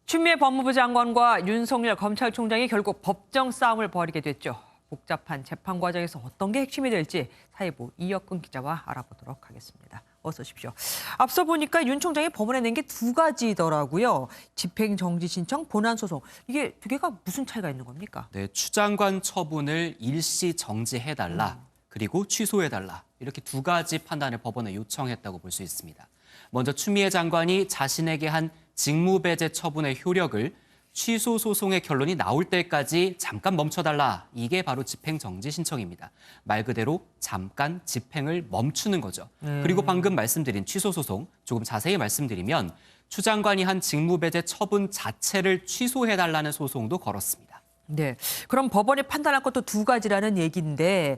추미애 법무부 장관과 윤석열 검찰총장이 결국 법정 싸움을 벌이게 됐죠. 복잡한 재판 과정에서 어떤 게 핵심이 될지 사회부 이혁근 기자와 알아보도록 하겠습니다. 어서 오십시오. 앞서 보니까 윤 총장이 법원에 낸 게 두 가지더라고요. 집행정지 신청, 본안소송. 이게 두 개가 무슨 차이가 있는 겁니까? 네, 추 장관 처분을 일시 정지해달라, 그리고 취소해달라. 이렇게 두 가지 판단을 법원에 요청했다고 볼 수 있습니다. 먼저 추미애 장관이 자신에게 한 직무배제 처분의 효력을 취소 소송의 결론이 나올 때까지 잠깐 멈춰달라. 이게 바로 집행정지 신청입니다. 말 그대로 잠깐 집행을 멈추는 거죠. 그리고 방금 말씀드린 취소 소송, 조금 자세히 말씀드리면 추 장관이 한 직무배제 처분 자체를 취소해달라는 소송도 걸었습니다. 네. 그럼 법원이 판단할 것도 두 가지라는 얘기인데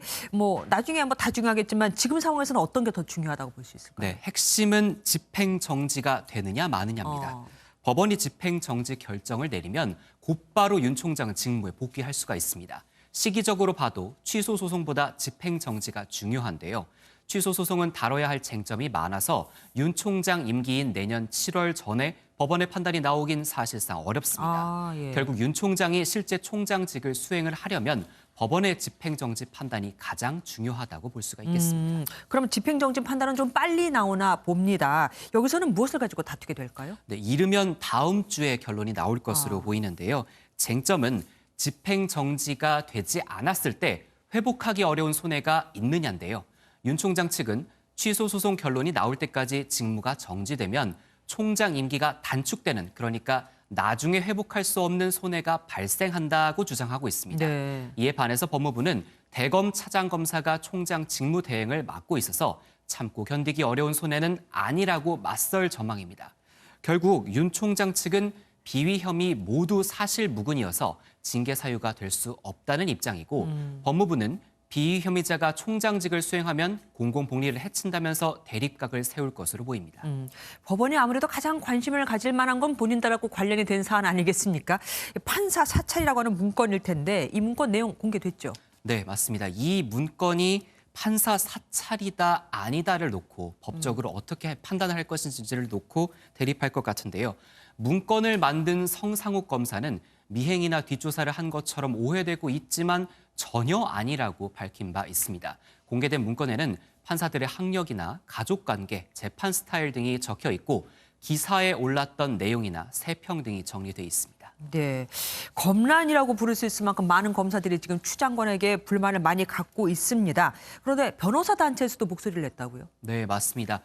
나중에 다 중요하겠지만 지금 상황에서는 어떤 게 더 중요하다고 볼 수 있을까요? 네, 핵심은 집행정지가 되느냐 마느냐입니다. 법원이 집행정지 결정을 내리면 곧바로 윤 총장은 직무에 복귀할 수가 있습니다. 시기적으로 봐도 취소 소송보다 집행정지가 중요한데요. 취소 소송은 다뤄야 할 쟁점이 많아서 윤 총장 임기인 내년 7월 전에 법원의 판단이 나오긴 사실상 어렵습니다. 예. 결국 윤 총장이 실제 총장직을 수행을 하려면 법원의 집행정지 판단이 가장 중요하다고 볼 수가 있겠습니다. 그럼 집행정지 판단은 좀 빨리 나오나 봅니다. 여기서는 무엇을 가지고 다투게 될까요? 네, 이르면 다음 주에 결론이 나올 것으로 보이는데요. 쟁점은 집행정지가 되지 않았을 때 회복하기 어려운 손해가 있느냐인데요. 윤 총장 측은 취소 소송 결론이 나올 때까지 직무가 정지되면 총장 임기가 단축되는, 그러니까 나중에 회복할 수 없는 손해가 발생한다고 주장하고 있습니다. 네. 이에 반해서 법무부는 대검 차장검사가 총장 직무 대행을 맡고 있어서 참고 견디기 어려운 손해는 아니라고 맞설 전망입니다. 결국 윤 총장 측은 비위 혐의 모두 사실 무근이어서 징계 사유가 될 수 없다는 입장이고 법무부는 비위 혐의자가 총장직을 수행하면 공공복리를 해친다면서 대립각을 세울 것으로 보입니다. 법원이 아무래도 가장 관심을 가질 만한 건 본인들하고 관련이 된 사안 아니겠습니까? 판사 사찰이라고 하는 문건일 텐데 이 문건 내용 공개됐죠? 네, 맞습니다. 이 문건이 판사 사찰이다 아니다를 놓고 법적으로 어떻게 판단을 할 것인지를 놓고 대립할 것 같은데요. 문건을 만든 성상욱 검사는 미행이나 뒷조사를 한 것처럼 오해되고 있지만 전혀 아니라고 밝힌 바 있습니다. 공개된 문건에는 판사들의 학력이나 가족관계, 재판 스타일 등이 적혀 있고 기사에 올랐던 내용이나 세평 등이 정리돼 있습니다. 네, 검란이라고 부를 수 있을 만큼 많은 검사들이 지금 추 장관에게 불만을 많이 갖고 있습니다. 그런데 변호사 단체에서도 목소리를 냈다고요? 네, 맞습니다.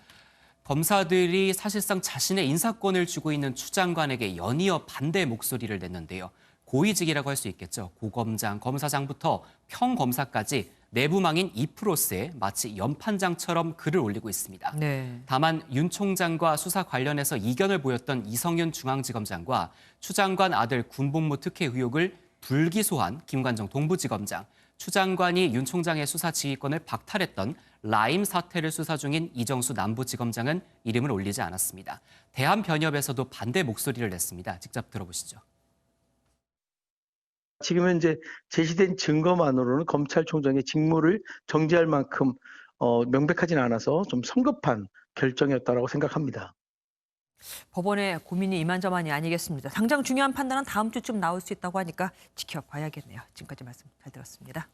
검사들이 사실상 자신의 인사권을 주고 있는 추 장관에게 연이어 반대 목소리를 냈는데요. 고위직이라고 할 수 있겠죠. 고검장, 검사장부터 평검사까지 내부망인 2%에 마치 연판장처럼 글을 올리고 있습니다. 네. 다만 윤 총장과 수사 관련해서 이견을 보였던 이성윤 중앙지검장과 추 장관 아들 군복무 특혜 의혹을 불기소한 김관정 동부지검장, 추 장관이 윤 총장의 수사 지휘권을 박탈했던 라임 사태를 수사 중인 이정수 남부지검장은 이름을 올리지 않았습니다. 대한변협에서도 반대 목소리를 냈습니다. 직접 들어보시죠. 지금 현재 제시된 증거만으로는 검찰총장의 직무를 정지할 만큼 명백하진 않아서 좀 성급한 결정이었다고 생각합니다. 법원의 고민이 이만저만이 아니겠습니다. 당장 중요한 판단은 다음 주쯤 나올 수 있다고 하니까 지켜봐야겠네요. 지금까지 말씀 잘 들었습니다.